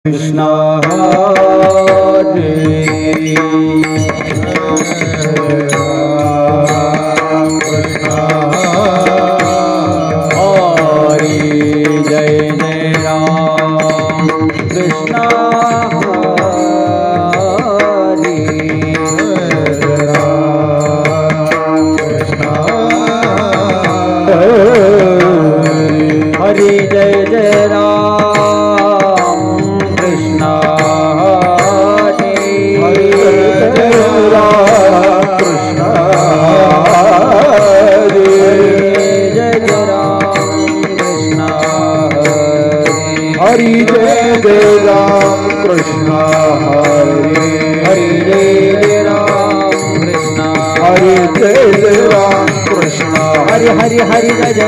कृष्ण हरे हरि हरि जय राम हरि हरि हरि जय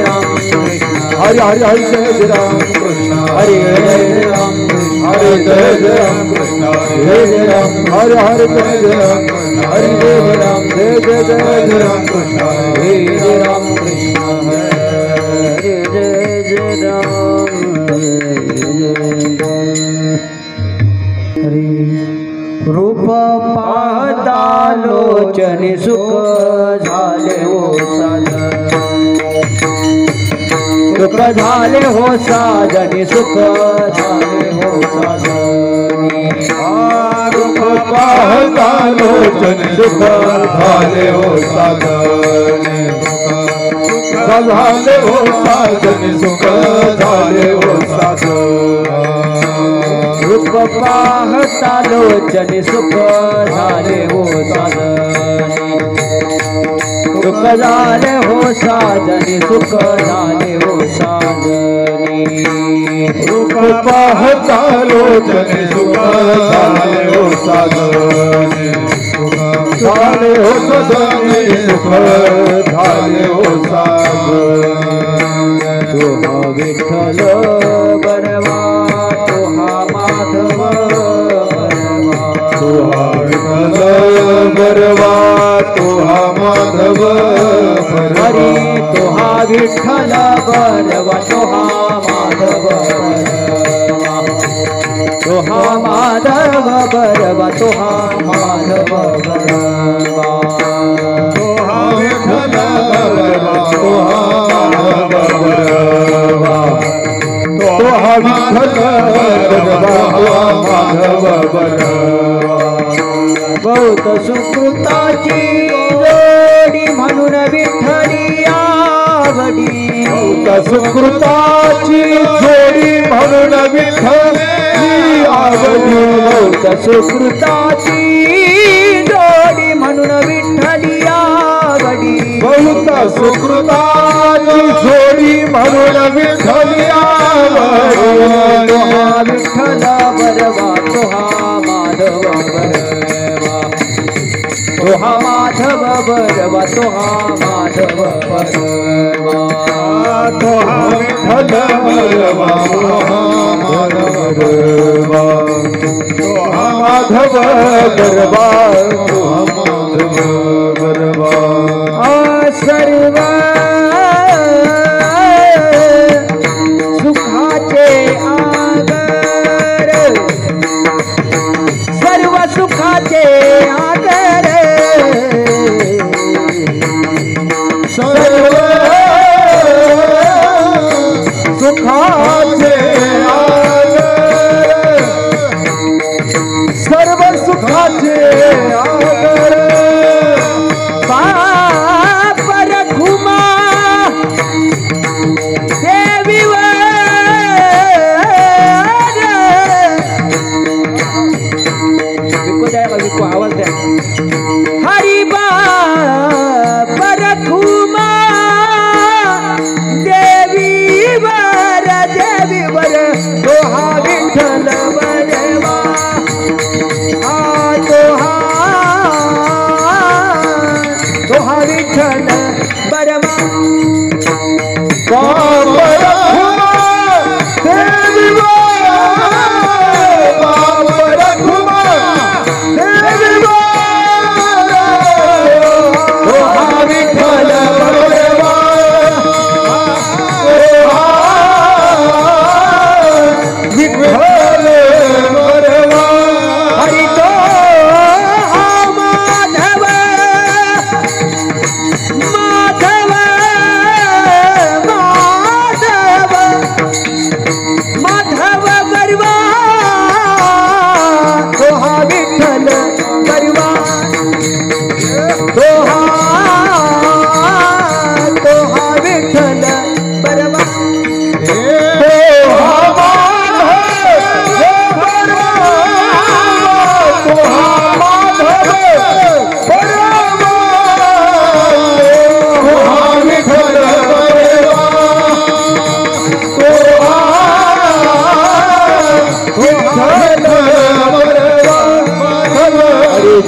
राम कृष्ण हरि जय राम हरि जय राम कृष्ण जय राम हरि हरि जय राम हरि जय राम जय जय राम कृष्ण जय राम कृष्ण हरि जय राम हरि रूप पाहता लोचनी सुख झाले हो साधन सुख झाले हो साधनी सुख झाले हो साधनी रूप पाहता लोचनी सुख झाले हो साधनी सुख झाले हो साधनी सुख झाले हो साधनी रूप पाहता लोचनी सुख झाले हो साधनी सुख झाले हो साधनी सुख झाले हो साधनी रूप पाहता लोचनी सुख झाले हो साधनी झाले हो साधनी सुख झाले हो साधनी तुहा विठ्ठल बरवा तुहा माधव तुहा विठ्ठल बरवा तुहा माधव हरी तुहा विठ्ठल बरवा तुहा माधव तुहा माधव बरवा तुहा माधव बरवा तुहा विठ्ठल बरवा तुहा माधव बरवा तुहा विठ्ठल बरवा माधव बरवा बहुत सुकृताची जोडी म्हणून विठ्ठली आवडी बहुत सुकृताची जोडी म्हणून विठ्ठली आवडी बहुत सुकृताची जोडी म्हणून विठ्ठली आवडी बहुत सुकृताची जोडी म्हणून विठ्ठली आवडी तुहा विठ्ठल बरवा तुहा माधव बरवा तुहा माधव बरवा तुहा माधव बरवा तुहा विठ्ठल बरवा तुहा माधव बरवा तुहा माधव बरवा तुहा माधव बरवा सर्व सुखाचे आगर सर्व सुखाचे आगर सर्व सुखाचे आगर सर्व सुखाचे आगर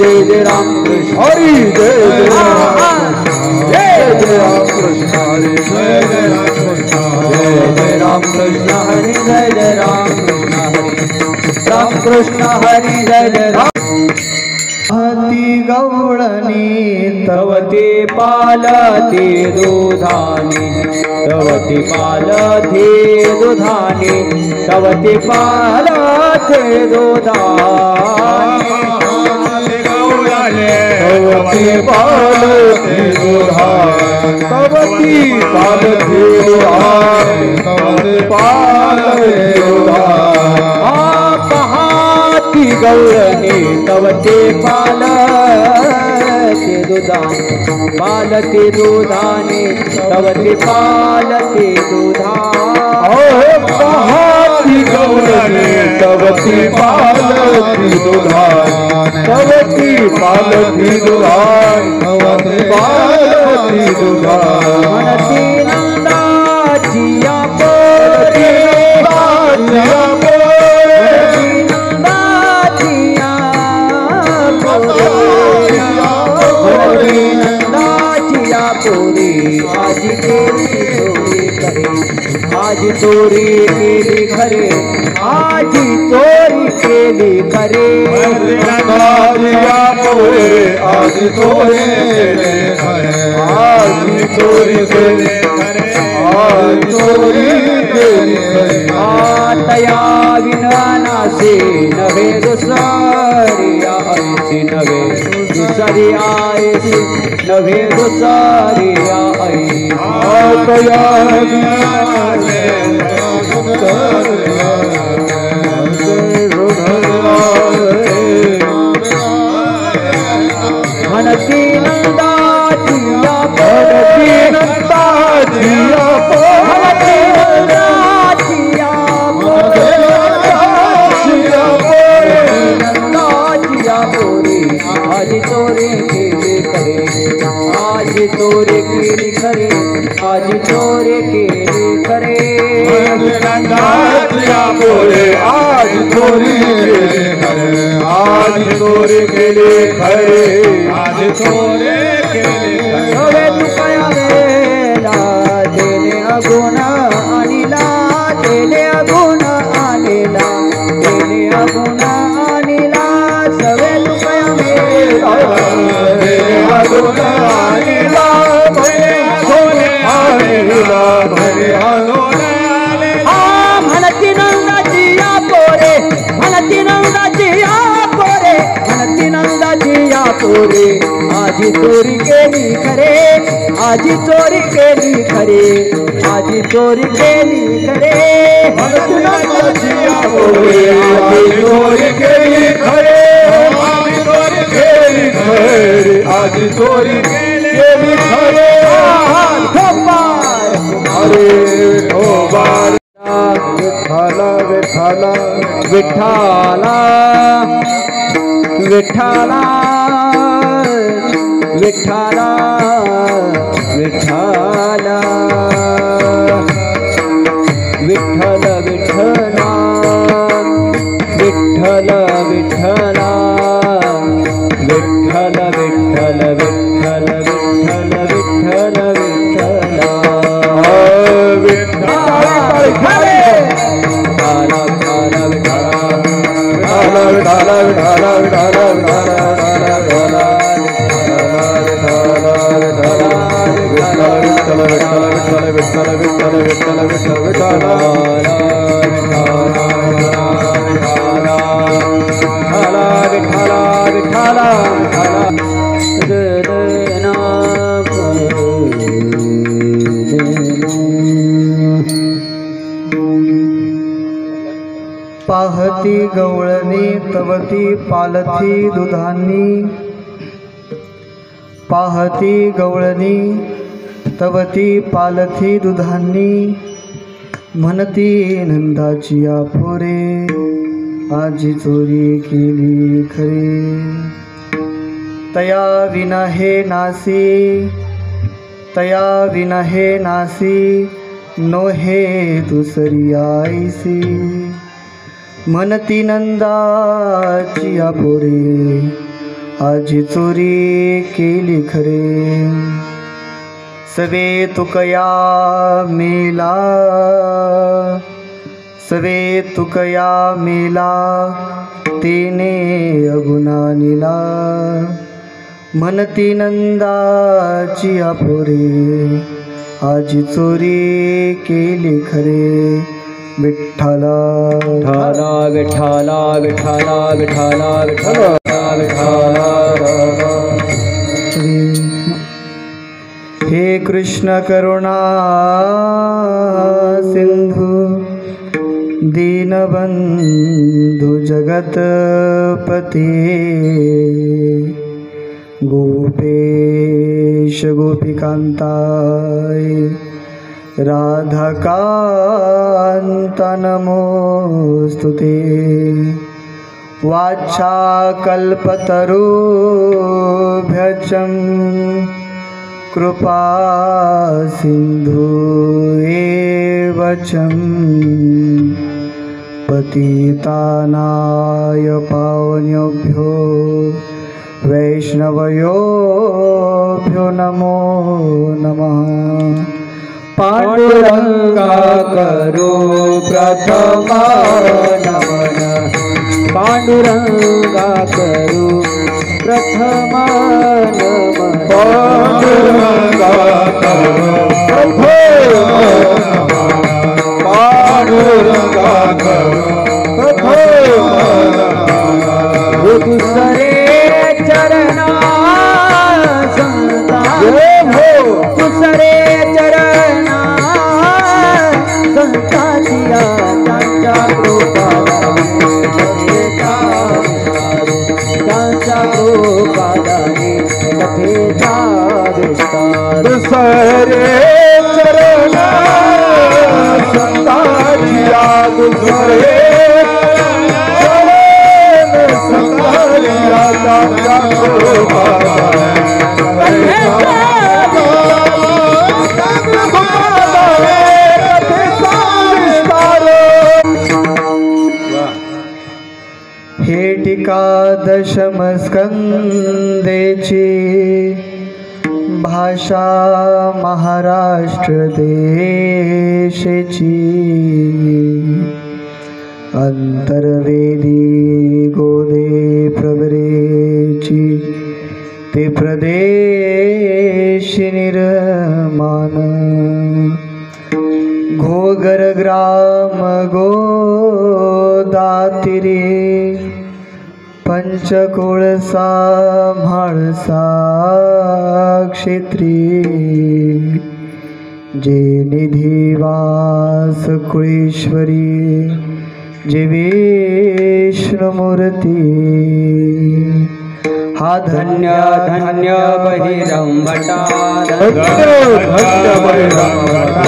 जय जय राम कृष्ण हरि जय जय राम जय जय राम कृष्ण हरि जय जय राम कृष्ण जय जय राम कृष्ण हरि जय जय राम कृष्ण हरि राम कृष्ण हरि जय जय राम हती गवळणी तवते पालते दुधाने तवते पालते दुधाने तवते पालते दुधाने तवते पालते दुधाने तवती पालते दुधाने तवते पालते दुधाने गौरणे तवते पालते दुधाने तवते पालते दुधाने गौरणे तवते पालते दुधाने तवते पालते दुधाने तवते पालते दुधाने मनती नंदाचिया पोते आज चोरी केली खरे आज चोरी केली खरे आज चोरी केली खरे आज चोरी केली खरे तया विनानासे नवे दुसरी आयसी नवे दुसरी आयसी नवे दुसरी आयसी तया विनानासे मनती नंदाचिया मनती नंदाचिया मनती नंदाचिया नंदाचिया पोरी आज चोरी केली खरे आज चोरी केली खरे आज चोरी केली खरे नंदाचिया पोरी आज चोरी केली खरे आज चोरी केली खरे आज चोरी केली खरे तुकया वेला देने अगुण अनिला देने अगुण अनिला देने अगुण अनिला सवे तुकया वेला देने अगुण अनिला भले सोने अनिला भले अगुण म्हणती नंदाचिया पोरे म्हणती नंदाचिया पोरे म्हणती नंदाचिया पोरे आजी चोरी केली खरे आजी चोरी केली खरे आजी चोरी केली खरे म्हणती नंदाचिया पोरे आजी चोरी केली खरे आजी चोरी केली खरे आजी चोरी केली खरे अरे ठोबार विठ्ठला विठ्ठला विठ्ठला विठ्ठला विठ्ठला विठ्ठला विठ्ठल विठ्ठला विठ्ठल विठ्ठला विठ्ठल विठ्ठल विठ्ठल विठ्ठल विठ्ठल पाहती गवळणी तवती पालथी दुधांनी पाहती गवळणी तवती पालथी दुधांनी म्हणती नंदाची पोरे आजी चोरी केली खरे तया विना हे नासी तया विना हे नासी नो हे दुसरी आईसी म्हणती नंदाची पोरे आजी चोरी केली खरे सवे तुकया मेला सवे तुकया मेला तेने अगुणा निला म्हणती नंदाची आपोरे आजी चोरी केली खरे विठ्ठला विठ्ठला विठ्ठला विठ्ठला विठ्ठला विठ्ठला हे कृष्ण करुणा सिंधू दीनबंधु जगतपते गोपेश गोपिकांताय राधाकांत नमोस्तुते वाच्छाकल्पतरुभ्यश्च कृपा सिंधु एव च पतितानाय पावनेभ्यो वैष्णवयोभ्यो नमो नमः पांडुरंगा करो प्रथमा नमन पांडुरंगा करो प्रथमा नमन पांडुरंगा करो पांडुरंगा करो प्रथमा दुसरे चरणा संता दुसरे चरणा संतांच्या त्यांच्या कृपादाने कथेचा विस्तार दुसरे चरणा संतांच्या दुसरे संतांच्या त्यांच्या हे टीकादशमस्कंदेची भाषा महाराष्ट्र देशेची अंतर्वेदी गोदे प्रवरेची ते प्रदेश निर्माण घोगर ग्राम गोदातिरे पंचकोळसा म्हाळसा क्षेत्री जे निधिवास कुळेश्वरी जे विष्णुमूर्ती हा धन्य धन्य बहिरंभटा धन्य धन्य बहिरंभटा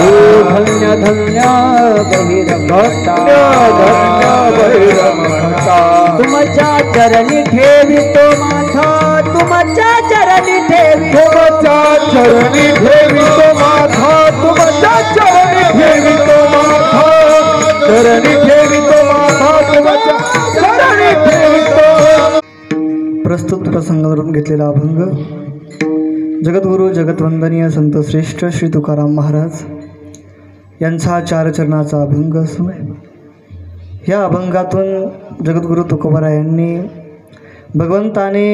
तुमच्या चरणी ठेवितो माथा तुमच्या चरणी ठेवितो चरणी ठेवितो माथा तुमच्या चरणी ठेवितो माथा चरणी ठेवितो माथा तुमच्या चरणी ठेवितो. प्रस्तुत प्रसंगावरून घेतलेला अभंग जगद्गुरु जगतवंदनीय संत श्रेष्ठ श्री तुकाराम महाराज यांचा चारचरणाचा अभंग असून या अभंगातून जगद्गुरु तुकोबारायांनी भगवंताने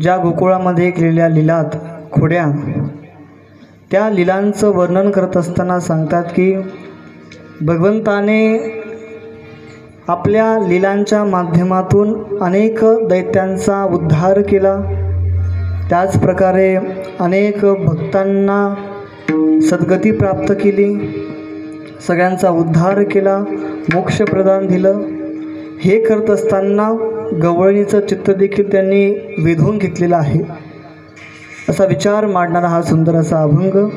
ज्या गोकुळामध्ये केलेल्या लीलात खोड्या त्या लीलांचं वर्णन करत असताना सांगतात की भगवंताने आपल्या लीलांच्या माध्यमातून अनेक दैत्यांचा उद्धार केला, त्याच प्रकारे अनेक भक्तांना सद्गती प्राप्त केली, सगळ्यांचा उद्धार केला, मोक्ष प्रदान दिलं. हे करत असताना गवळणीचं चित्त देखील त्यांनी वेधून घेतलेलं आहे. असा विचार मांडणारा हा सुंदर असा अभंग.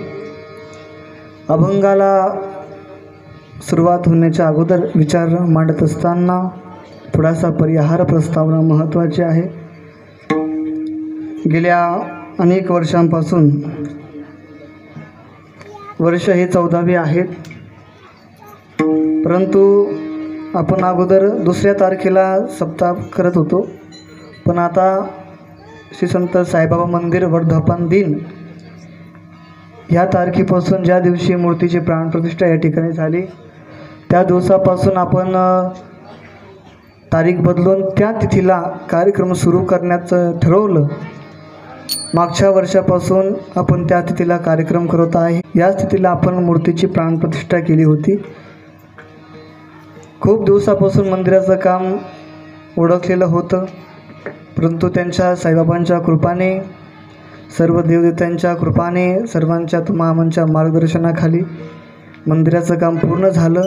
अभंगाला सुरुवात होण्याच्या अगोदर विचार मांडत असताना थोडासा परिहार प्रस्तावना महत्त्वाची आहे. गेल्या अनेक वर्षांपासून वर्ष हे 14वे आहेत, परंतु आपण अगोदर 2 तारखेला सप्ताह करत होतो, पण आता श्री संत साईबाबा मंदिर वर्धापन दिन या तारखेपासून ज्या दिवशी मूर्तीची प्राणप्रतिष्ठा या ठिकाणी झाली त्या दिवसापासून आपण तारीख बदलून त्या तिथीला कार्यक्रम सुरू करण्याचं ठरवलं. मागच्या वर्षापासून आपण त्या तिथीला कार्यक्रम करत आहे. या तिथीला आपण मूर्तीची प्राणप्रतिष्ठा केली होती. खूप दिवसापासून मंदिराचं काम ओळखलेलं होतं, परंतु त्यांच्या साईबाबांच्या कृपाने, सर्व देवदेवतांच्या कृपाने, सर्वांच्या तुमामांच्या मार्गदर्शनाखाली मंदिराचं काम पूर्ण झालं.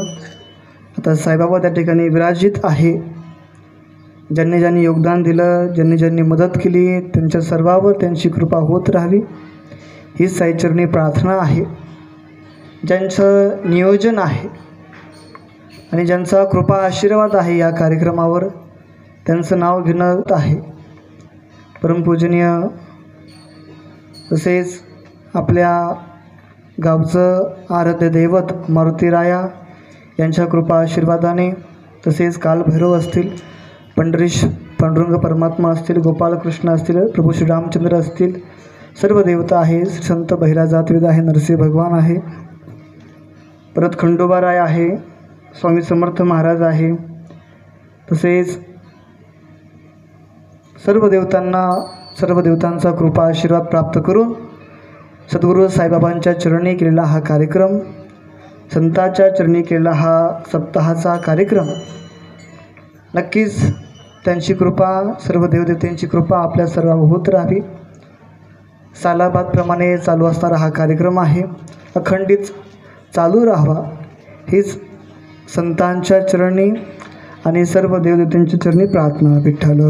आता साईबाबा त्या ठिकाणी विराजित आहे. ज्यांनी ज्यांनी योगदान दिलं, ज्यांनी ज्यांनी मदत केली, त्यांच्या सर्वावर त्यांची कृपा होत राहावी ही साईचरणी प्रार्थना आहे. ज्यांचं नियोजन आहे आणि ज्यांचा कृपा आशीर्वाद आहे या कार्यक्रमावर, त्यांचं नाव घेणं आहे. परमपूजनीय तसेच आपल्या गावचं आराध्य दैवत मारुतीराया यांच्या कृपा आशीर्वादाने, तसेच कालभैरव असतील, पांडुरंग परमात्मा असतील, गोपालकृष्ण असतील, प्रभू श्रीरामचंद्र असतील, सर्व देवता आहे. श्री संत बहिराजातवेद आहे, नरसिंह भगवान आहे, परत खंडोबाराय आहे, स्वामी समर्थ महाराज आहे. तसेच सर्व देवतांचा कृपा आशीर्वाद प्राप्त करून सद्गुरू साईबाबांच्या चरणी केलेला हा कार्यक्रम, संतांच्या चरणी केलेला हा सप्ताहाचा कार्यक्रम, नक्कीच त्यांची कृपा, सर्व देवदेवतांची कृपा आपल्या सर्वांवर होत राहावी. सालाबादप्रमाणे चालू असणारा हा कार्यक्रम आहे, अखंडित चालू राहावा हीच संतांच्या चरणी आणि सर्व देवदेवतांच्या चरणी प्रार्थना. विठ्ठल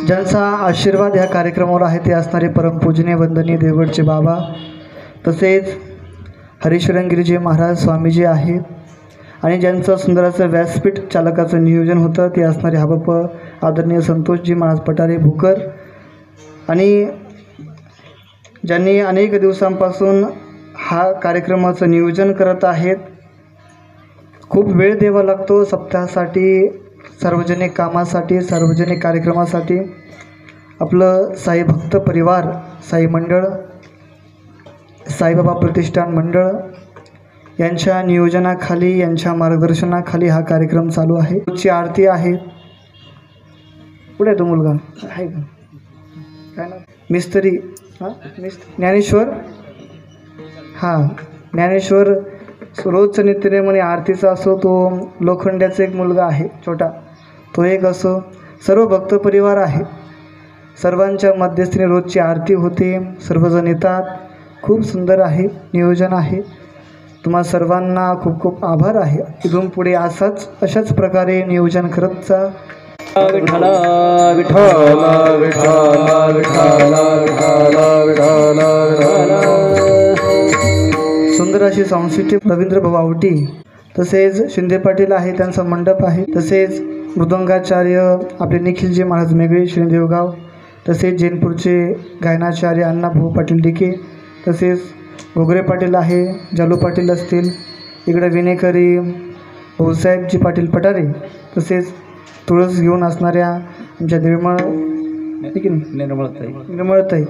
ज्यांचा आशीर्वाद ह्या कार्यक्रमावर आहे ते असणारे परमपूजनीय वंदनीय देवगडचे बाबा, तसेच हरीशरंगिरीजी महाराज स्वामीजी आहेत. आणि ज्यांचं सुंदर असं व्यासपीठ चालकाचं नियोजन होतं ते असणारे हाबप आदरणीय संतोषजी महाराज पटारे भुकर. आणि ज्यांनी अनेक दिवसांपासून हा कार्यक्रमाचं नियोजन करत आहेत. खूप वेळ द्यावा लागतो सप्ताहासाठी, सार्वजनिक कामासाठी, सार्वजनिक कार्यक्रमासाठी. आपलं साई भक्त परिवार, साई मंडळ, साईबाबा प्रतिष्ठान मंडळ यांच्या नियोजनाखाली, यांच्या मार्गदर्शनाखाली हा कार्यक्रम चालू आहे. रोजची आरती आहे. पुढे तो मुलगा आहे का, काय ना, मिस्त्री, ज्ञानेश्वर, हां ज्ञानेश्वर रोजचं नित्यनेमाने आरतीचा असो. तो लोखंड्याचा एक मुलगा आहे छोटा, तो एक असो. सर्व भक्त परिवार आहे. सर्वांच्या मध्यस्थीने रोजची आरती होते, सर्वजण येतात. खूप सुंदर आहे, नियोजन आहे. तुम्हा सर्वांना खूप खूप आभार आहे. इथून पुढे अशाच प्रकारे नियोजन करत जा. विठ्ठल विठ्ठल विठ्ठल विठ्ठल विठ्ठल विठ्ठल. सुंदर अशी सांस्कृतिक रवींद्र भाऊ आवटी, तसेच शिंदे पाटील आहे, त्यांचा मंडप आहे. तसेच मृदंगाचार्य आपले निखिलजी महाराज मेघे श्रीदेवगाव, तसेच जैनपूरचे गायनाचार्य अण्णाभाऊ पाटील डिके, तसेच घोगरे पाटील आहे, जालू पाटील असतील, इकडे विनेकरी भाऊसाहेबजी पाटील पटारे, तसेच तुळस घेऊन असणाऱ्या आमच्या निर्मळताई,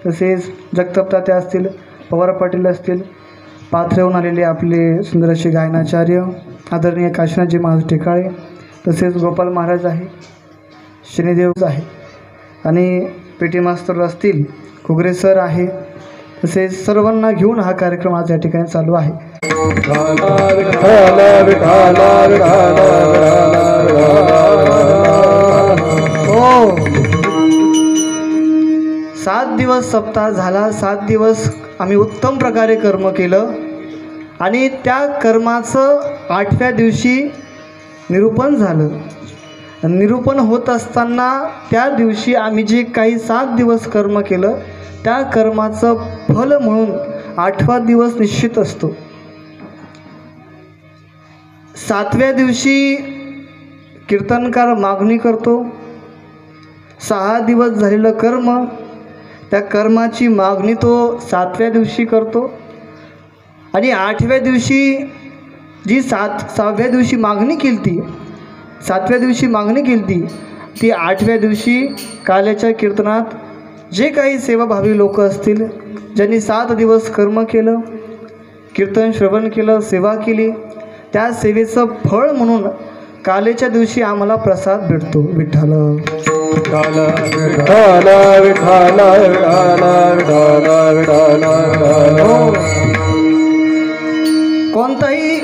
तसेच जगतापतात्या असतील, पवार पाटील असतील, पाथऱ्याहून आलेले आपले सुंदर असे गायनाचार्य आदरणीय काशीनाथजी महाराज टेकाळे, तसेच गोपाल महाराज आहे, शनिदेव आहे, आणि पेटी मास्तर असतील, खुगरे सर आहे. तसेच सर्वांना घेऊन हा कार्यक्रम आज या ठिकाणी चालू आहे. हो, 7 दिवस सप्ताह झाला. 7 दिवस आम्ही उत्तम प्रकारे कर्म केलं आणि त्या कर्माचं 8व्या दिवशी निरूपण झालं. निरूपण होत असताना त्या दिवशी आम्ही जे काही 7 दिवस कर्म केलं त्या कर्माचं फल म्हणून 8वा दिवस निश्चित असतो. 7व्या दिवशी कीर्तनकार मागणी करतो. 6 दिवस झालेलं कर्म, त्या कर्माची मागणी तो 7व्या दिवशी करतो. आणि 8व्या दिवशी जी 7व्या दिवशी मागणी केली ती, 7व्या दिवशी मागणी केली ती 8व्या दिवशी काल्याच्या कीर्तनात जे काही सेवाभावी लोक असतील, ज्यांनी 7 दिवस कर्म केलं, कीर्तन श्रवण केलं, सेवा केली, त्या सेवेचं फळ म्हणून कालेच्या दिवशी आम्हाला प्रसाद भेटतो. विठ्ठल विठ्ठल विठ्ठल विठ्ठल विठ्ठल विठ्ठल विठ्ठल. कोणताही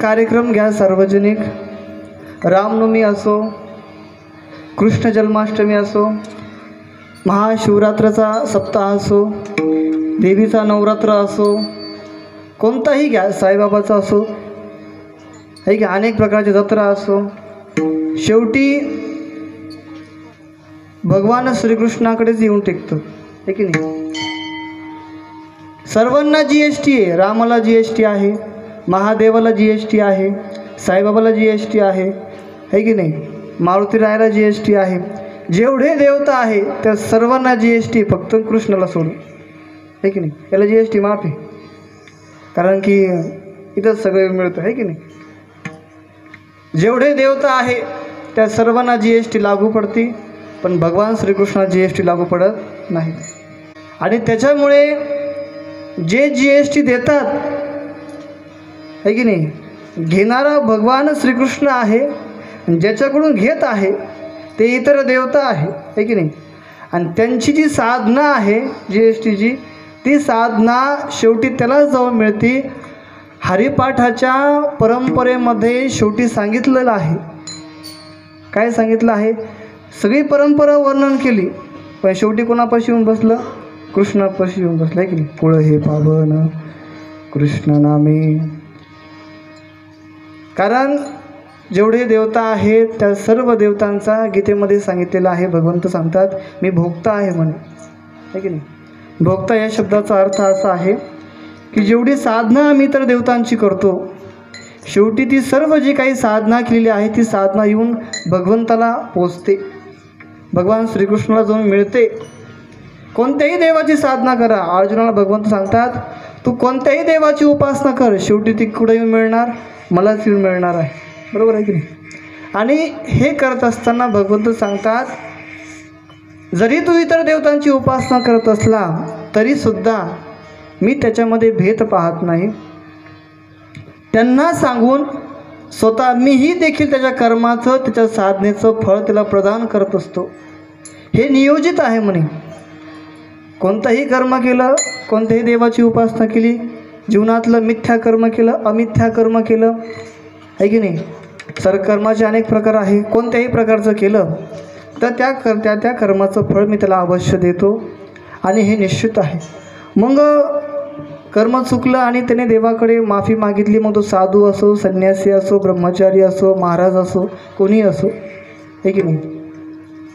कार्यक्रम घ्या, सार्वजनिक, रामनवमी असो, कृष्ण जन्माष्टमी असो, महाशिवरात्राचा सप्ताह असो, देवीचा नवरात्र असो, कोणताही घ्या, साईबाबाचा असो, हे की अनेक प्रकारची जत्रा असो, शेवटी भगवान श्रीकृष्णाकडेच येऊन टेकतं, आहे की नाही. सर्वांना GST आहे. रामाला GST आहे, महादेवाला GST आहे, साईबाबाला GST आहे की नाही, मारुती रायाला GST आहे. जेवढे देवता आहे त्या सर्वांना GST, फक्त कृष्णाला सोडून, आहे की नाही. याला GST माफ आहे, कारण की इथंच सगळं मिळतं, आहे की नाही. जेवढे देवता आहे त्या सर्वांना GST लागू पडते, पण भगवान श्रीकृष्णाला GST लागू पडत नाही. आणि त्याच्यामुळे जे GST देतात, आहे की नाही, घेणारा भगवान श्रीकृष्ण आहे, ज्याच्याकडून घेत आहे ते इतर देवता आहे की नाही. आणि त्यांची जी साधना आहे GSTची, ती साधना शेवटी त्याला जाऊन मिळते. हरिपाठाच्या परंपरेमध्ये शेवटी सांगितलेलं आहे, काय सांगितलं आहे, सगळी परंपरा वर्णन केली, पण शेवटी कोणापाशी येऊन बसलं, कृष्णापाशी येऊन बसलं, आहे की नाही. पुळ हे पावन कृष्ण नामे. कारण जेवढे देवता आहेत त्या सर्व देवतांचा गीतेमध्ये सांगितलेलं आहे. भगवंत सांगतात मी भोक्ता आहे म्हणे, आहे की नाही. भोक्ता या शब्दाचा अर्थ असा आहे की जेवढी साधना आम्ही इतर देवतांची करतो, शेवटी ती सर्व जी काही साधना केलेली आहे ती साधना येऊन भगवंताला पोचते, भगवान श्रीकृष्णाला जाऊन मिळते. कोणत्याही देवाची साधना करा, अर्जुनाला भगवंत सांगतात तू कोणत्याही देवाची उपासना कर, शेवटी ती कुठे येऊन मिळणार, मलाच येऊन मिळणार आहे, बरोबर आहे की नाही. आणि हे करत असताना भगवंत सांगतात जरी तू इतर देवतांची उपासना करत असला तरीसुद्धा मी त्याच्यामध्ये भेद पाहत नाही. त्यांना सांगून स्वतः मीही देखील त्याच्या कर्माचं, त्याच्या साधनेचं फळ त्याला प्रदान करत असतो. हे नियोजित आहे म्हणे. कोणतंही कर्म केलं, कोणत्याही देवाची उपासना केली, जीवनातलं मिथ्या कर्म केलं, अमिथ्या कर्म केलं, आहे की नाही. कर्माचे अनेक प्रकार आहे, कोणत्याही प्रकारचं केलं तर त्या कर्माचं फळ मी त्याला अवश्य देतो, आणि हे निश्चित आहे. मग कर्म चुकलं आणि त्याने देवाकडे माफी मागितली, मग तो साधू असो, संन्यासी असो, ब्रह्मचारी असो, महाराज असो, कोणी असो, आहे की नाही.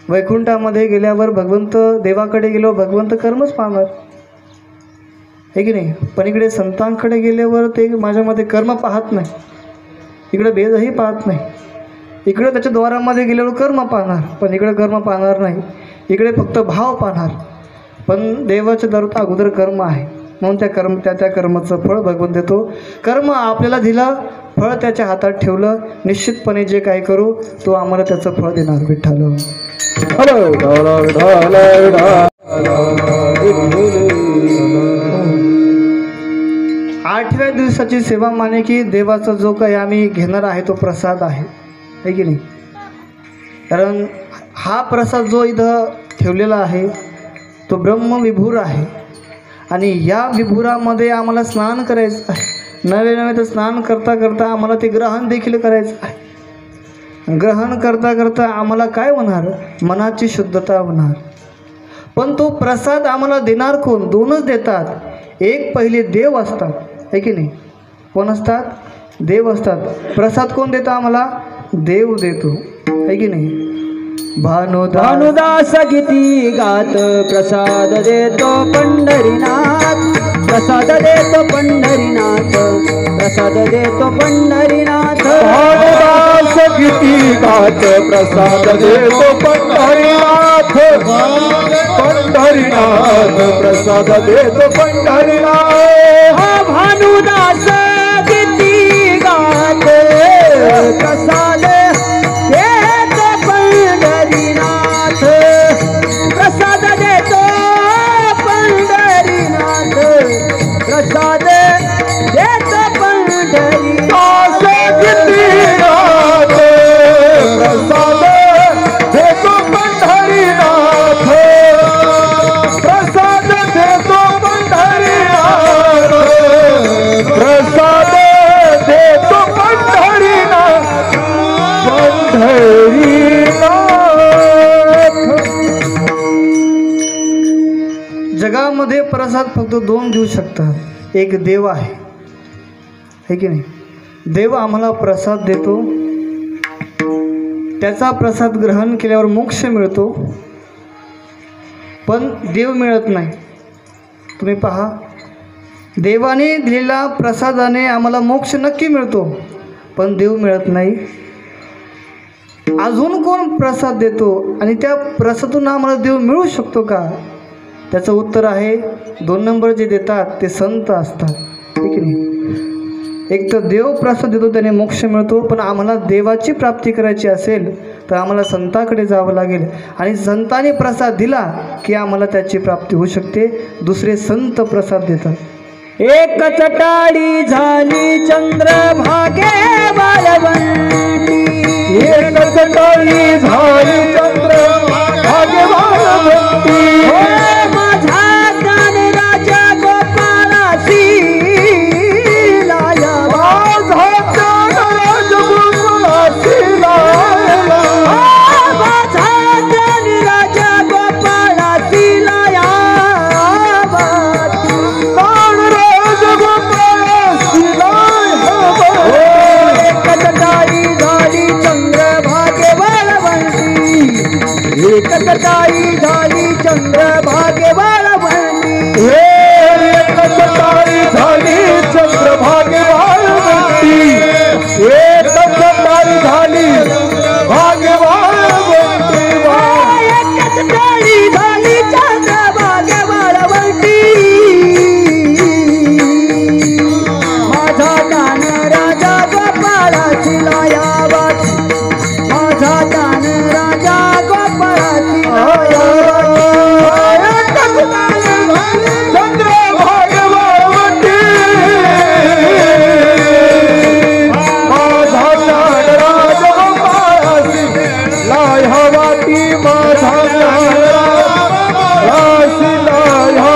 वैकुंठामध्ये गेल्यावर भगवंत, देवाकडे गेलो भगवंत कर्मच पाहणार, आहे की नाही. पण इकडे संतांकडे गेल्यावर ते माझ्यामध्ये कर्म पाहत नाही, इकडे भेदही पाहत नाही. इकडे त्याच्या द्वारामध्ये गेल्यावर कर्म पाहणार, पण इकडे कर्म पाहणार नाही, इकडे फक्त भाव पाहणार. पण देवाच्या दारात अगोदर कर्म आहे, म्हणून त्या कर्माचं फळ भगवंत देतो. कर्म आपल्याला दिलं, फळ त्याच्या हातात ठेवलं, निश्चितपणे जे काय करू तो आम्हाला त्याचं फळ देणार. विठ्ठल आठव्या दिवसाची सेवा माने की देवाचा जो काही आम्ही घेणार आहे तो प्रसाद आहे की नाही. कारण हा प्रसाद जो इथं ठेवलेला आहे तो ब्रह्मविभूर आहे, आणि या विभुरामध्ये आम्हाला स्नान करायचं आहे. नवे तर स्नान करता करता आम्हाला ते ग्रहण देखील करायचं आहे. ग्रहण करता करता आम्हाला काय होणार, मनाची शुद्धता होणार. पण तो प्रसाद आम्हाला देणार कोण, दोनच देतात. एक पहिले देव असतात, आहे की नाही. कोण असतात, देव असतात. प्रसाद कोण देतो आम्हाला, देव देतो, आहे की नाही. भानुदास गीती गात प्रसाद देतो पंढरीनाथ, प्रसाद देतो पंढरीनाथ, प्रसाद देतो पंढरीनाथ. भानुदास गीती गात प्रसाद देतो पंढरीनाथ, पंढरीनाथ, प्रसाद देतो पंढरीनाथ हा भानुदास गीती गात प्रसाद देतो पंढरीनाथ प्रसाद देतो पंढरीनाथ प्रसाद देतो पंढरीनाथ गीतीनाथ प्रसाद देतो पंढरीनाथ प्रसाद देतो पंढरीनाथ प्रसाद देतो पंढरीनाथ पंढरीनाथ. जगामध्ये प्रसाद फक्त दोन देऊ शकतात. एक देव आहे की नाही. देव आम्हाला प्रसाद देतो, त्याचा प्रसाद ग्रहण केल्यावर मोक्ष मिळतो, पण देव मिळत नाही. तुम्ही पहा, देवाने दिलेल्या प्रसादाने आम्हाला मोक्ष नक्की मिळतो, पण देव मिळत नाही. अजून कोण प्रसाद देतो आणि त्या प्रसादातून आम्हाला देव मिळू शकतो का? त्याचं उत्तर आहे, 2 नंबर जे देतात ते संत असतात, ठीक आहे. एक तर देव प्रसाद देतो त्याने मोक्ष मिळतो, पण आम्हाला देवाची प्राप्ती करायची असेल तर आम्हाला संताकडे जावं लागेल, आणि संतांनी प्रसाद दिला की आम्हाला त्याची प्राप्ती होऊ शकते. दुसरे संत प्रसाद देतात. एकच टाळी झाली चंद्रभागे बालवंती, एकच टाळी झाली चंद्रभागे बालवंती. माझा ज्ञान राजा गोपाळासी लाया, माझा ज्ञानराज गोकुळासी लायला. माझा ज्ञान राजा गोपाळासी लाया. ज्ञानराज गोकुळासी लायला. एकच टाळी झाली चंद्रभागे बालवंती, एकच टाळी झाली चंद्रभागे बालवंती. एकच टाळी झाली चंद्रभागे बालवंती. एकच टाळी झाली भाग्य बालवंती. एकच टाळी झाली चंद्रभागे बालवंती. माझा दान राजा गोपाळाची लायावत, माझा दान राजा गोपाळाची लायावत. चंद्रभागे बालवंती. माझा ज्ञानराज गोपाळासी लायवाती. माझा ज्ञानराज लाया.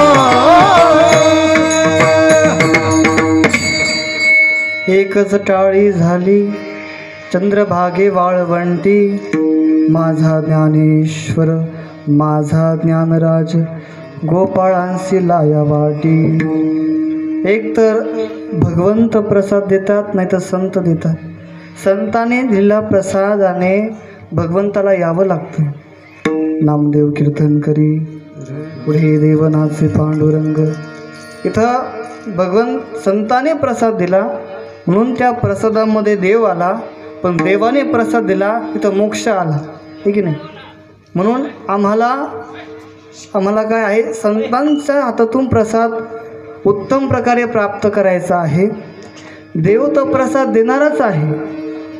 एकच टाळी झाली चंद्रभागे वाळवंटी. माझा ज्ञानेश्वर माझा ज्ञानराज गोपाळांसी लाया वाटी. एक तर भगवंत प्रसाद देतात, नाही तर संत देतात. संताने दिलेल्या प्रसादाने भगवंताला यावं लागतं. नामदेव कीर्तन करी पुढे देवनाचे पांडुरंग. इथं भगवंत संताने प्रसाद दिला म्हणून त्या प्रसादामध्ये देव आला, पण देवाने प्रसाद दिला इथं मोक्ष आला, ठीक आहे नाही. म्हणून आम्हाला काय आहे, संतांच्या हातातून प्रसाद उत्तम प्रकारे प्राप्त करायचा आहे. देव तो प्रसाद देणारच आहे,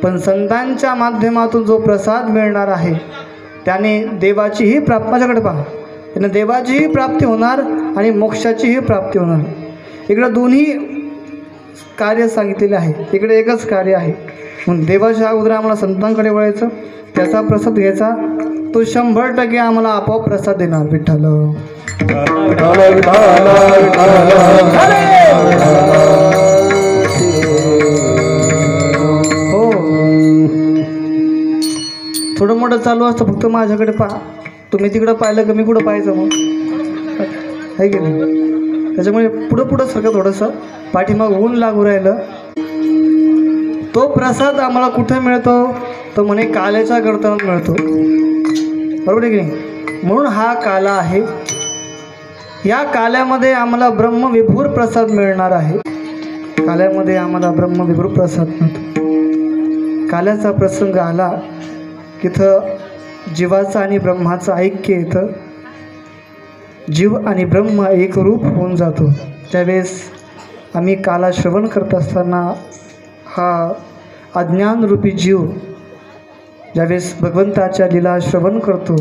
पण संतांच्या माध्यमातून जो प्रसाद मिळणार आहे त्याने देवाचीही प्राप्ती, माझ्याकडे पहा, त्याने देवाचीही प्राप्ती होणार आणि मोक्षाचीही प्राप्ती होणार. इकडं दोन्ही कार्य सांगितलेले आहे, इकडे एकच कार्य आहे. म्हणून देवाच्या अगोदर आम्हाला संतांकडे वळायचं, त्याचा प्रसाद घ्यायचा, तो 100% आम्हाला आपोआप प्रसाद देणार. विठ्ठल हो, थोडं मोठं चालू असतं, फक्त माझ्याकडे पहा. तुम्ही तिकडं पाहिलं का मी कुठं पाहायचं मग, आहे की नाही. त्याच्यामुळे पुढं सारखं थोडंसं पाठीमाग ऊन लागू राहिलं. तो प्रसाद आम्हाला कुठे मिळतो, तो म्हणे काल्याच्या कीर्तनात मिळतो, बरोबर आहे की नाही. म्हणून हा काला आहे. या काल्यामध्ये आम्हाला ब्रह्मविभूर प्रसाद मिळणार आहे. काल्यामध्ये आम्हाला ब्रह्मविभूर प्रसाद मिळतो. काल्याचा प्रसंग आला की इथं जीवाचं आणि ब्रह्माचं ऐक्य येतं. जीव आणि ब्रह्म एक रूप होऊन जातो. त्यावेळेस आम्ही काला श्रवण करत असताना हा अज्ञानरूपी जीव ज्यावेळेस भगवंताच्या लीला श्रवण करतो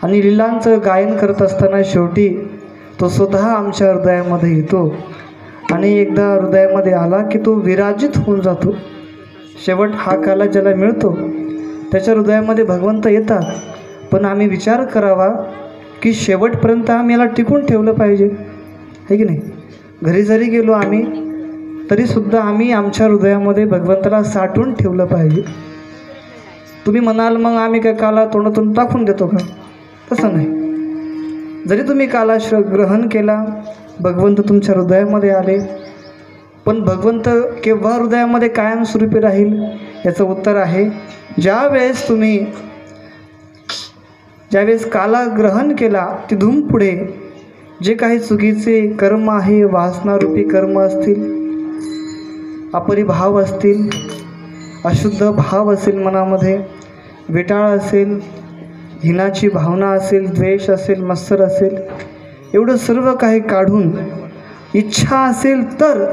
आणि लीलांचं गायन करत असताना शेवटी तो स्वतः आमच्या हृदयामध्ये येतो आणि एकदा हृदयामध्ये आला की तो विराजित होऊन जातो. शेवट हा काला ज्याला मिळतो त्याच्या हृदयामध्ये भगवंत येतात. पण आम्ही विचार करावा की शेवटपर्यंत आम्ही याला टिकून ठेवलं पाहिजे, आहे की नाही. घरी जरी गेलो आम्ही तरीसुद्धा आम्ही आमच्या हृदयामध्ये भगवंताला साठवून ठेवलं पाहिजे. तुम्ही म्हणाल मग आम्ही काय काला तोंडातून टाकून देतो का? तसं नाही. जरी तुम्ही काला ग्रहण केला, भगवंत तुमच्या हृदयामध्ये आले, पण भगवंत केव्हा हृदयामध्ये कायमस्वरूपी राहील याचं उत्तर आहे ज्यावेळेस काला ग्रहण केला तिथून पुढे जे काही चुकीचे कर्म आहे, वासनारूपी कर्म असतील, अपरिभाव असतील, अशुद्ध भाव असेल, मनामध्ये विटाळ असेल, हिनाची भावना असेल, द्वेष असेल, मत्सर असेल, एवढं सर्व काही काढून इच्छा असेल तर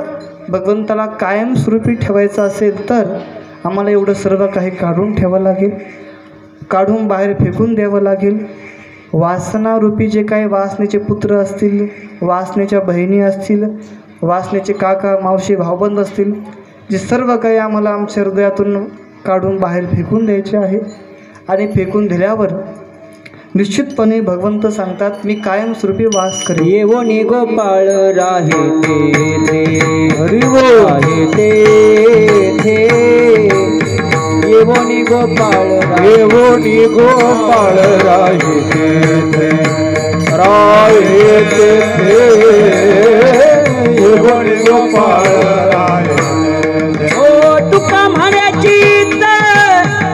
भगवंताला कायमस्वरूपी ठेवायचं असेल तर आम्हाला एवढं सर्व काही काढून ठेवावं लागेल, काढून बाहेर फेकून द्यावं लागेल. वासनारूपी जे काही वासनेचे पुत्र असतील, वासनेच्या बहिणी असतील, वासनेचे काका मावशी भावबंद असतील, जे सर्व काही आम्हाला आमच्या हृदयातून काढून बाहेर फेकून द्यायचे आहे. आणि फेकून दिल्यावर निश्चितपणे भगवंत सांगतात मी कायमस्वरूपी वास करेन. येवोनी गोपाळ राहे ते राहे ते येवोनी गोपाळ राहे ते येवोनी गोपाळ राहे. ओ तुका म्हणायची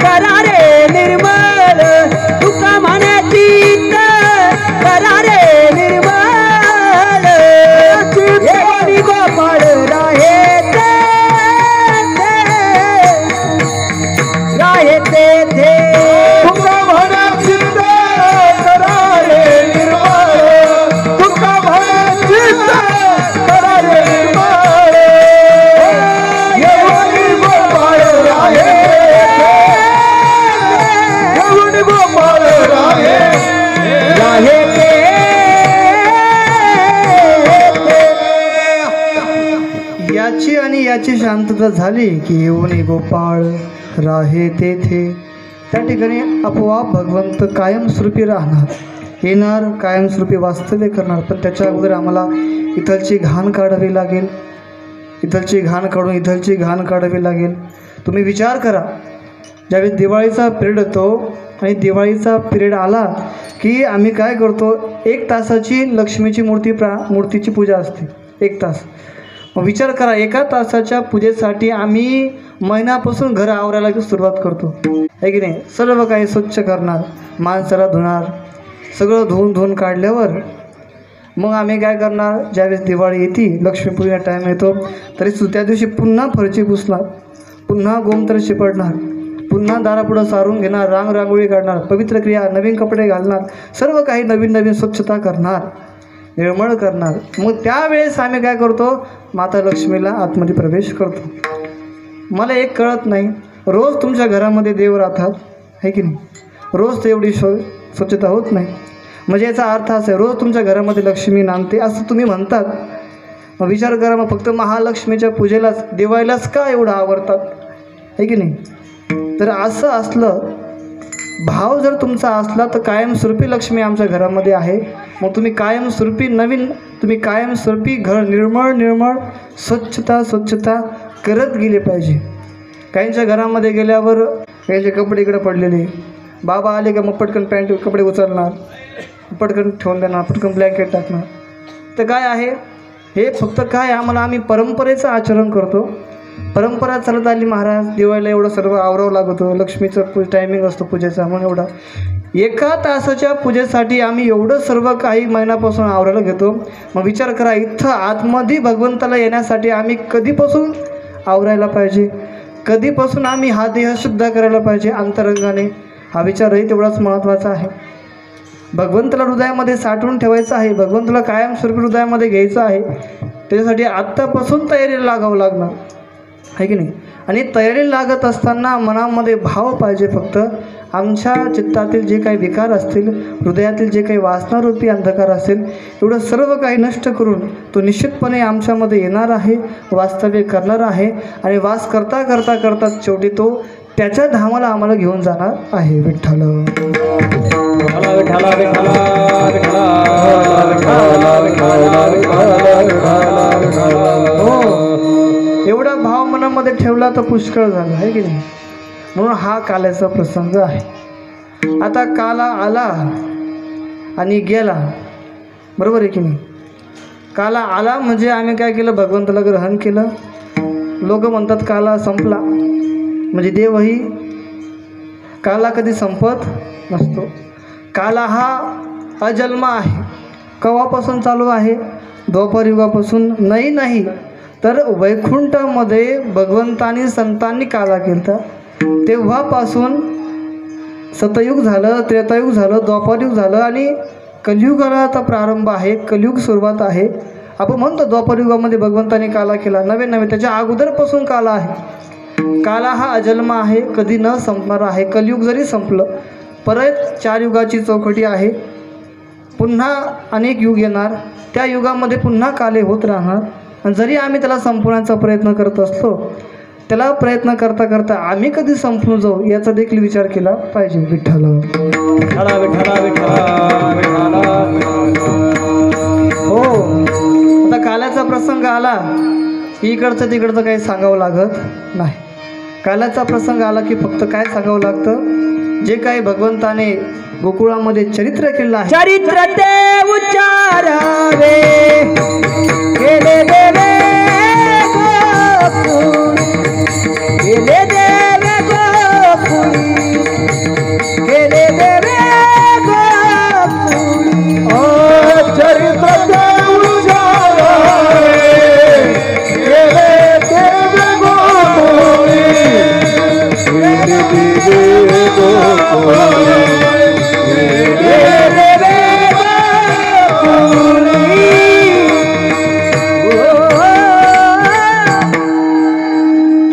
करा रे निर्मळ, तुका म्हणायची करा रे निर्मळ. येवोनी गोपाळ राहे ते तुका म्हणायची करा रे निर्मळ, तुका म्हणायची करा रे निर्मळ. येवोनी गोपाळ राहे याची आणि याची शांतता झाली की येऊन गोपाळ राहे तेथे. त्या ठिकाणी आपोआप भगवंत कायमस्वरूपी राहणार, येणार, कायमस्वरूपी वास्तव्य करणार. पण त्याच्या अगोदर आम्हाला इथलची घाण काढावी लागेल, इथलची घाण काढून इथलची घाण काढावी लागेल. तुम्ही विचार करा, ज्यावेळेस दिवाळीचा पिरियड येतो आणि दिवाळीचा पिरियड आला की आम्ही काय करतो, 1 तासाची लक्ष्मीची मूर्तीची पूजा असते, 1 तास. मग विचार करा, 1 तासाच्या पूजेसाठी आम्ही महिन्यापासून घर आवरायला सुरुवात करतो, आहे की नाही. सर्व काही स्वच्छ करणार, माणसाला धुणार, सगळं धुवून काढल्यावर मग आम्ही काय करणार, ज्यावेळेस दिवाळी येते, लक्ष्मीपूजा टाईम येतो, तरी त्या दिवशी पुन्हा फरची पुसणार, पुन्हा गोमूत्र शिपडणार, पुन्हा दारापुढं सारून घेणार, रांगोळी काढणार, पवित्र क्रिया, नवीन कपडे घालणार, सर्व काही नवीन स्वच्छता करणार, निर्मळ करणार. मग त्यावेळेस आम्ही काय करतो, माता लक्ष्मीला आतमध्ये प्रवेश करतो. मला एक कळत नाही, रोज तुमच्या घरामध्ये देव राहतात, आहे की नाही, रोज एवढी स्वच्छता होत नाही. म्हणजे याचा अर्थ असा आहे, रोज तुमच्या घरामध्ये लक्ष्मी नांदते असं तुम्ही म्हणतात. मग विचार करा, मग फक्त महालक्ष्मीच्या पूजेलाच, दिवाळीलाच का एवढं आवडतात, आहे की नाही. तर असं असलं, भाव जर तुमचा असला तर कायमस्वरूपी लक्ष्मी आमच्या घरामध्ये आहे. मग तुम्ही कायमस्वरूपी घर निर्मळ स्वच्छता करत गेले पाहिजे. काहींच्या घरामध्ये गेल्यावर काहींचे कपडे इकडे पडलेले, बाबा आले का मग पटकन कपडे उचलणार, पटकन ठेवून देणार, पटकन ब्लँकेट टाकणार. तर काय आहे हे, फक्त काय आम्ही परंपरेचं आचरण करतो. परंपरा चालत आली, महाराज दिवाळीला एवढं सर्व आवरावं लागतं, लक्ष्मीचं टायमिंग असतो पूजेचा, म्हणून एवढा 1 तासाच्या पूजेसाठी आम्ही एवढं सर्व काही महिन्यापासून आवरायला घेतो. मग विचार करा, इथं आतमध्ये भगवंताला येण्यासाठी आम्ही कधीपासून आवरायला पाहिजे, कधीपासून आम्ही हा देह शुद्ध करायला पाहिजे अंतरंगाने. हा विचारही तेवढाच महत्त्वाचा आहे. भगवंताला हृदयामध्ये साठवून ठेवायचं आहे, भगवंताला कायमस्वरूपी हृदयामध्ये घ्यायचं आहे. त्याच्यासाठी आत्तापासून तयारीला लागावं लागणार आहे की नाही. आणि तयारी लागत असताना मनामध्ये भाव पाहिजे. फक्त आमच्या चित्तातील जे काही विकार असतील, हृदयातील जे काही वासनारूपी अंधकार असेल, एवढं सर्व काही नष्ट करून तो निश्चितपणे आमच्यामध्ये येणार आहे, वास्तव्य करणार आहे. आणि वास करता करता करता शेवटी तो त्याच्या धामाला आम्हाला घेऊन जाणार आहे. विठ्ठल हो, एवढा भाव मनामध्ये ठेवला तर पुष्कळ झाला आहे की नाही. म्हणून हा काल्याचा प्रसंग आहे. आता काला आला आणि गेला, बरोबर आहे की नाही. काला आला म्हणजे आम्ही काय केलं, भगवंताला ग्रहण केलं. लोक म्हणतात काला संपला, म्हणजे देवही काला कधी संपत नसतो. काला हा अजन्म आहे. केव्हापासून चालू आहे, द्वापर युगापासून नाही तर वैकुंठामध्ये भगवंतानी संतांनी काला केला तेव्हापासून सतयुग झालं, त्रेतायुग झालं, द्वापारयुग झालं आणि कलियुगाला आता प्रारंभ आहे, कलियुग सुरुवात आहे. आपण म्हणतो द्वापारयुगामध्ये भगवंतानी काला केला, नवे त्याच्या अगोदरपासून काला आहे. काला हा अजन्म आहे, कधी न संपणार आहे. कलियुग जरी संपलं परत 4 युगाची चौकटी आहे, पुन्हा अनेक युग येणार, त्या युगामध्ये पुन्हा काले होत राहणार. आणि जरी आम्ही त्याला संपवण्याचा प्रयत्न करत असलो, त्याला प्रयत्न करता करता आम्ही कधी संपून जाऊ याचा देखील विचार केला पाहिजे. विठ्ठल हो, आता काल्याचा प्रसंग आला, इकडचं तिकडचं काही सांगावं लागत नाही. काल्याचा प्रसंग आला की फक्त काय सांगावं लागतं, जे काही भगवंताने गोकुळामध्ये चरित्र केलं आहे, चरित्र ते उच्चारावे केले देवे गोकुळी, केले देवे गोकुळी, केले देवे गोकुळी. चरित्र ते उच्चारावे केले देवे गोकुळी, केले देवे गोकुळी.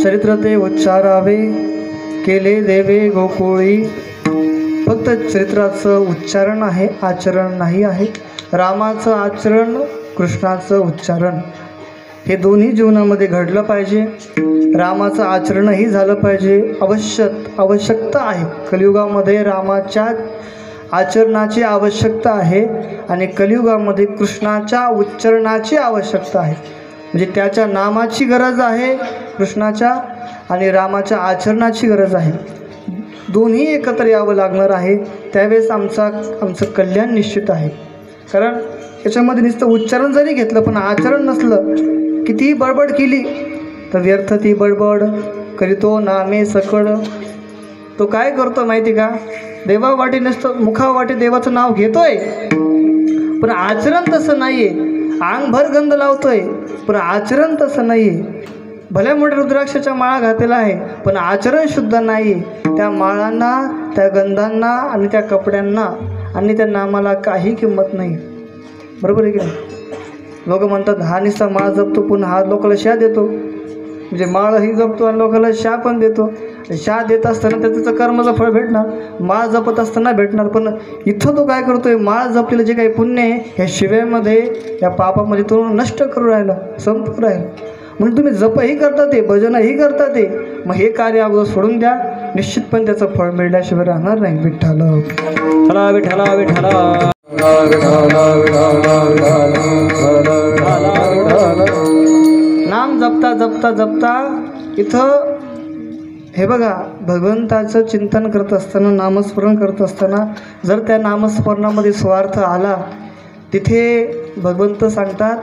चरित्र ते उच्चारावे केले देवे गोकुळी. फक्त चरित्राचं उच्चारण आहे, आचरण नाही आहे. रामाचं आचरण, कृष्णाचं उच्चारण हे दोन्ही जीवनामध्ये घडलं पाहिजे. रामाचं आचरणही झालं पाहिजे, आवश्यकता आहे. कलियुगामध्ये रामाच्या आचरणाची आवश्यकता आहे आणि कलियुगामध्ये कृष्णाच्या उच्चारणाची आवश्यकता आहे. म्हणजे त्याच्या नामाची गरज आहे कृष्णाच्या, आणि रामाच्या आचरणाची गरज आहे. दोन्ही एकत्र यावं लागणार आहे. त्यावेळेस आमचं कल्याण निश्चित आहे. कारण याच्यामध्ये नुसतं उच्चारण जरी घेतलं पण आचरण नसलं, कितीही बडबड केली तर व्यर्थ ती बडबड करीतो नामे सकळ. तो काय करतो माहिती का, देवावाटी नसतं, मुखावाटी देवाचं नाव घेतोय पण आचरण तसं नाही आहे. अंगभर गंध लावतोय पण आचरण तसं नाही आहे. भल्या मोठ्या रुद्राक्षाच्या माळा घातलेला आहे पण आचरण शुद्ध नाही आहे. त्या माळांना, त्या गंधांना आणि त्या कपड्यांना आणि त्या नामाला काही किंमत नाही. बरोबर आहे की नाही. लोक म्हणतात हा निस्ता माळ जपतो पुन्हा हा लोकांना शा देतो. म्हणजे माळही जपतो आणि लोकांना शा पण देतो. शा देत असताना त्याचं कर्माचं फळ भेटणार, माळ जपत असताना भेटणार. पण इथं तो काय करतोय, माळ जपलेलं जे काही पुण्य आहे ह्या शिव्यामध्ये, या पापामध्ये तो नष्ट करू राहिला, संपू राहिला. म्हणून तुम्ही जपही करता ते, भजनही करता ते, मग हे कार्य अगोदर सोडून द्या, निश्चितपणे त्याचं फळ मिळण्याशिवाय राहणार नाही. विठ्ठल विठ्ठला विठ्ठला विठ्ठला. नाम जपता जपता जपता इथं हे बघा, भगवंताचं चिंतन करत असताना, नामस्मरण करत असताना जर त्या नामस्मरणामध्ये स्वार्थ आला, तिथे भगवंत सांगतात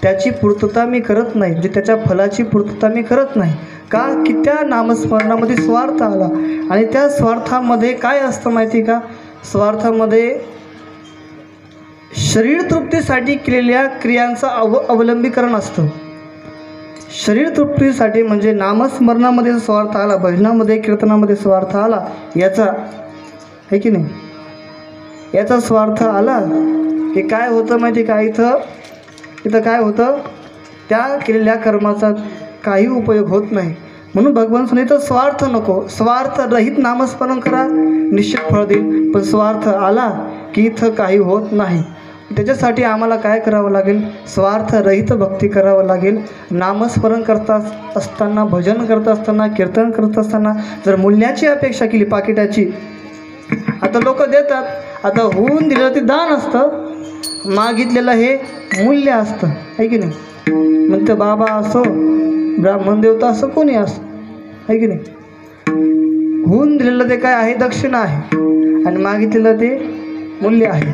त्याची पूर्तता मी करत नाही, म्हणजे त्याच्या फलाची पूर्तता मी करत नाही. का की त्या नामस्मरणामध्ये स्वार्थ आला. आणि त्या स्वार्थामध्ये काय असतं माहिती का, स्वार्थामध्ये शरीर तृप्तीसाठी केलेल्या क्रियांचं अवलंबीकरण असतं. शरीर तृप्तीसाठी म्हणजे नामस्मरणामध्ये स्वार्थ आला, भजनामध्ये कीर्तनामध्ये स्वार्थ आला, याचा आहे की नाही. याचा स्वार्थ आला की काय होतं माहिती का, इथं काय होतं, त्या केलेल्या कर्माचा काही उपयोग होत नाही. म्हणून भगवान सांगितलं स्वार्थ नको, स्वार्थ रहित नामस्मरण करा, निश्चित फळ देईल. पण स्वार्थ आला की इथं काही होत नाही. त्याच्यासाठी आम्हाला काय करावं लागेल, स्वार्थ रहित भक्ती करावं लागेल. नामस्मरण करता असताना, भजन करत असताना, कीर्तन करत असताना जर मूल्याची अपेक्षा केली, पाकिटाची, आता लोक देतात, आता होऊन दिलेलं ते दान असतं, मागितलेलं हे मूल्य असतं, आहे की नाही. म्हणते बाबा असो, ब्राह्मण देवता असो, कोणी असो, आहे की नाही. होऊन दिलेलं ते काय आहे, दक्षिणा आहे, आणि मागितलेलं ते मूल्य आहे.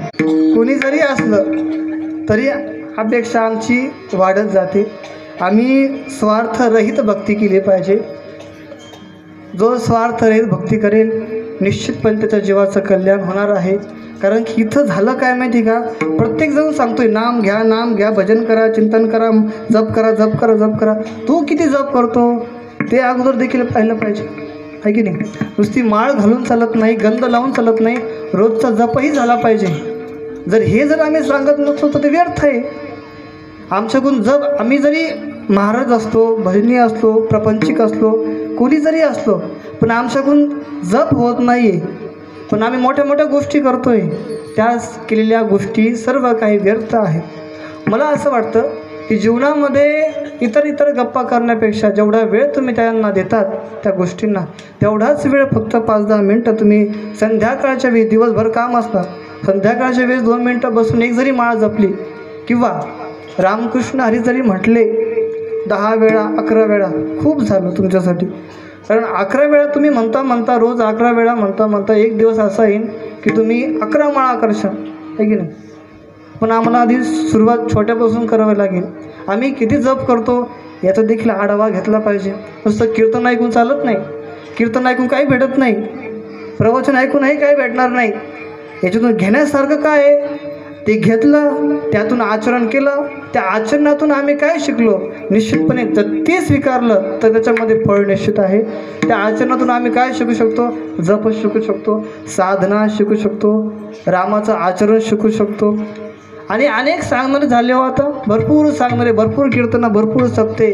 कोणी जरी असलं तरी अपेक्षा आमची वाढत जाते. आम्ही स्वार्थरहित भक्ती केली पाहिजे. जो स्वार्थरहित भक्ती करेल निश्चितपणे त्याच्या जीवाचं कल्याण होणार आहे. कारण की इथं झालं काय माहिती का, प्रत्येकजण सांगतोय नाम घ्या, नाम घ्या, भजन करा, चिंतन करा, जप करा, जप करा, जप करा. तू किती जप करतो ते अगोदर देखील पाहिलं पाहिजे, आहे की नाही. नुसती माळ घालून चालत नाही, गंध लावून चालत नाही, रोजचा जपही झाला पाहिजे. जर हे जर आम्ही सांगत नसतो तर ते व्यर्थ आहे. आमच्याकडून जप, आम्ही जरी महाराज असतो, भजनी असलो, प्रपंचिक असलो, कोणी जरी असलो, पण आमच्याकडून जप होत नाही आहे, पण आम्ही मोठ्या मोठ्या गोष्टी करतोय, त्या केलेल्या गोष्टी सर्व काही व्यर्थ आहे. मला असं वाटतं की जीवनामध्ये इतर गप्पा करण्यापेक्षा जेवढा वेळ तुम्ही त्यांना देतात त्या गोष्टींना, तेवढाच वेळ, फक्त 5-10 मिनटं तुम्ही संध्याकाळच्या वेळी, दिवसभर काम असतात, संध्याकाळच्या वेळेस 2 मिनटं बसून एक जरी माळ जपली, किंवा रामकृष्ण हरी जरी म्हटले 10 वेळा, 11 वेळा, खूप झालं तुमच्यासाठी. कारण 11 वेळा तुम्ही म्हणता रोज 11 वेळा म्हणता एक दिवस असा येईल की तुम्ही 11 माळा करशाल, आहे की नाही. पण आम्हाला आधी सुरुवात छोट्यापासून करावी लागेल. आम्ही किती जप करतो याचा देखील आढावा घेतला पाहिजे. नुसतं कीर्तन ऐकून चालत नाही, कीर्तन ऐकून काही भेटत नाही, प्रवचन ऐकूनही काही भेटणार नाही. याच्यातून घेण्यासारखं काय आहे ते घेतलं, त्यातून आचरण केलं, त्या आचरणातून आम्ही काय शिकलो, निश्चितपणे जर ते स्वीकारलं तर त्याच्यामध्ये फळ निश्चित आहे. त्या आचरणातून आम्ही काय शिकू शकतो, जप शिकू शकतो, साधना शिकू शकतो, रामाचं आचरण शिकू शकतो. आणि अनेक सांगणारे झाले हो, आता भरपूर सांगणारे, भरपूर कीर्तनं, भरपूर सप्ते,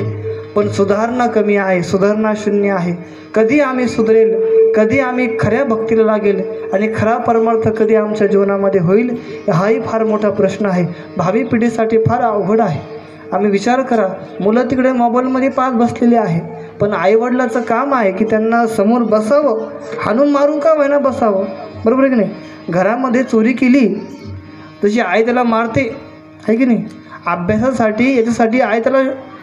पण सुधारणा कमी आहे, सुधारणा शून्य आहे. कधी आम्ही सुधरेल, कधी आम्ही खऱ्या भक्तीला लागेल आणि खरा परमार्थ कधी आमच्या जीवनामध्ये होईल, हाही फार मोठा प्रश्न आहे. भावी पिढीसाठी फार अवघड आहे. आम्ही विचार करा, मुलं तिकडे मोबाईलमध्ये पाहत बसलेली आहे, पण आईवडिलाचं काम आहे की त्यांना समोर बसावं, हाणून मारून का व्हायना बसावं, बरोबर आहे की नाही. घरामध्ये चोरी केली तशी आई त्याला मारते, आहे की नाही. अभ्यासासाठी, याच्यासाठी आई त्याला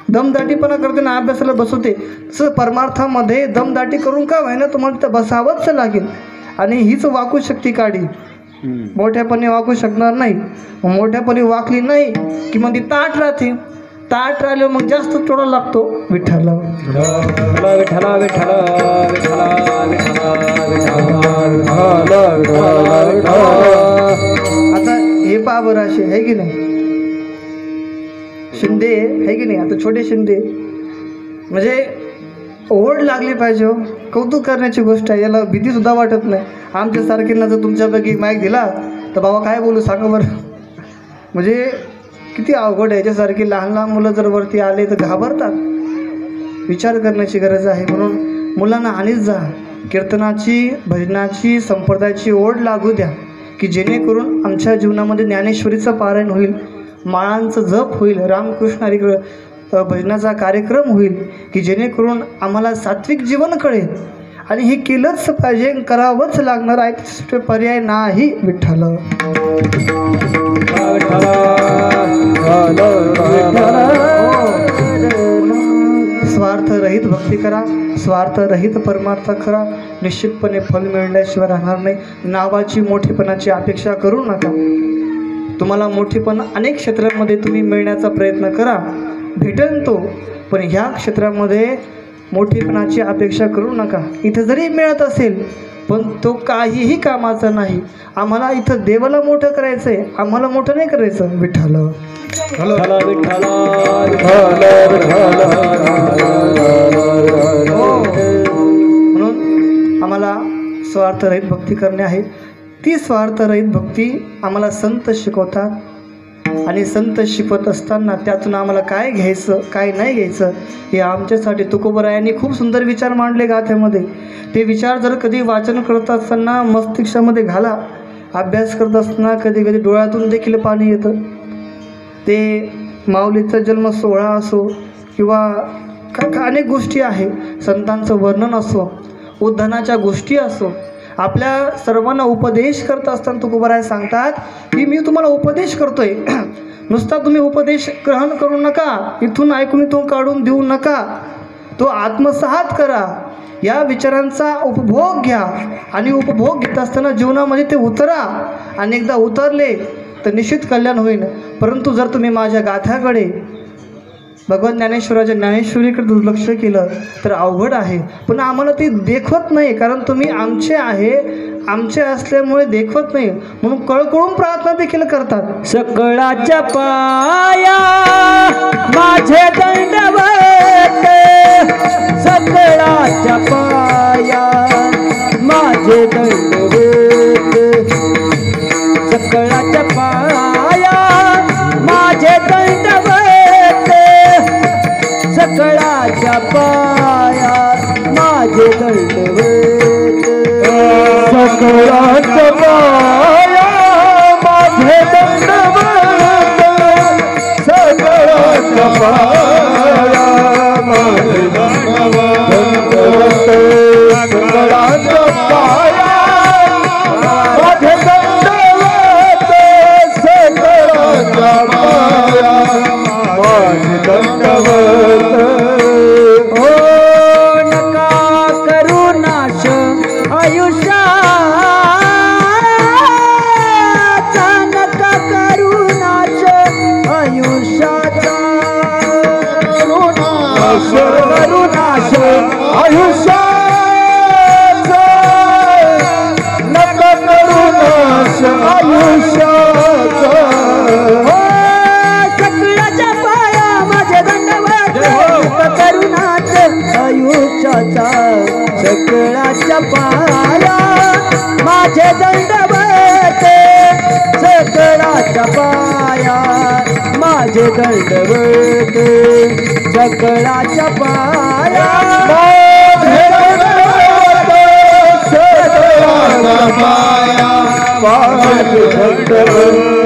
दमदाटीपणा करते ना, अभ्यासाला बसवते. तसं परमार्थामध्ये दमदाटी करून का व्हायना तुम्हाला तिथं बसावंच लागेल. आणि हीच वाकू शक्ती काढी, मोठ्यापणे वाकू शकणार नाही. मोठ्यापणे वाकली नाही की मग ती ताट राहते, ताट राहिलं मग जास्त तोडा लागतो. विठ्ठल आता हे पहा बरं, असे आहे की नाही, शिंदे आहे की नाही, आता छोटे शिंदे, म्हणजे ओढ लागली पाहिजे हो, कौतुक करण्याची गोष्ट आहे, याला भीतीसुद्धा वाटत नाही. आमच्यासारख्यांना जर तुमच्यापैकी माईक दिला तर बाबा काय बोलू सांगा बरं. म्हणजे किती अवघड आहे. याच्यासारखी लहान लहान मुलं जर वरती आले तर घाबरतात. विचार करण्याची गरज आहे. म्हणून मुलांना आणीच जा, कीर्तनाची, भजनाची, संप्रदायाची ओढ लागू द्या, की जेणेकरून आमच्या जीवनामध्ये ज्ञानेश्वरीचं पारायण होईल, माळांचं जप होईल, रामकृष्ण हरी भजनाचा कार्यक्रम होईल, की जेणेकरून आम्हाला सात्विक जीवन कळेल. आणि हे केलंच पाहिजे, करावंच लागणार आहे, त्याच्याशिवाय पर्याय नाही. विठ्ठल स्वार्थरहित भक्ती करा, स्वार्थरहित परमार्थ करा, निश्चितपणे फल मिळण्याशिवाय राहणार नाही. नावाची, मोठेपणाची अपेक्षा करू नका. तुम्हाला मोठेपण अनेक क्षेत्रांमध्ये तुम्ही मिळण्याचा प्रयत्न करा, भेटेल तो, पण ह्या क्षेत्रामध्ये मोठेपणाची अपेक्षा करू नका. इथं जरी मिळत असेल पण तो काहीही कामाचा नाही. आम्हाला इथं देवाला मोठं करायचं आहे, आम्हाला मोठं नाही करायचं. विठ्ठल म्हणून आम्हाला स्वार्थरहित भक्ती करणे आहे. ती स्वार्थरहित भक्ती आम्हाला संत शिकवतात आणि संत शिकवत असताना त्यातून आम्हाला काय घ्यायचं काय नाही घ्यायचं हे आमच्यासाठी तुकोबरायांनी खूप सुंदर विचार मांडले गाथ्यामध्ये. ते विचार जर कधी वाचन करत असताना मस्तिष्कामध्ये घाला, अभ्यास करत असताना कधी कधी डोळ्यातून देखील पाणी येतं. ते माऊलीचा जन्म सोहळा असो किंवा अनेक गोष्टी आहे, संतांचं वर्णन असो, उद्धानाच्या गोष्टी असो, आपल्या सर्वांना उपदेश करत असताना तुकोबराय सांगतात की मी तुम्हाला उपदेश करतोय, नुसता तुम्ही उपदेश ग्रहण करू नका, इथून ऐकून इथून काढून देऊ नका, तो आत्मसात करा, या विचारांचा उपभोग घ्या आणि उपभोग घेत असताना जीवनामध्ये ते उतरा आणि एकदा उतरले तर निश्चित कल्याण होईल. परंतु जर तुम्ही माझ्या गाथ्याकडे भगवान ज्ञानेश्वराच्या ज्ञानेश्वरीकडे दुर्लक्ष केलं तर अवघड आहे. पण आम्हाला ते देखवत नाही, कारण तुम्ही आमचे आहे, आमचे असल्यामुळे देखवत नाही, म्हणून कळकळून प्रार्थना देखील करतात. सकळाच्या पाया माझे दंडवत, सकळाच्या पाया माझे दंडवत, सकळाच्या पाया माझे दंडवत, सकळाच्या पाया माझे दंडवत, सकळाच्या पाया माझे दंडवत, सकळाच्या पाया माझे दंडवत, सकळाच्या पाया माझे दंडवत, सकळाच्या पाया माझे दंडवत. ओ नका करू नाश आयुष्याचा, नका करू नाश आयुष्याचा, करू नाश आयुष्याचा, नका करू नाश आयुष्याचा. सकळाच्या पाया माझे दंडवत, नका करू नाश आयुष्याचा, सकळाच्या पाया माझे दंडवत, सकळाच्या पाया माझे दंडवत, सकळाच्या पाया माझे दंडवत, सकळाच्या पाया माझे दंडवत.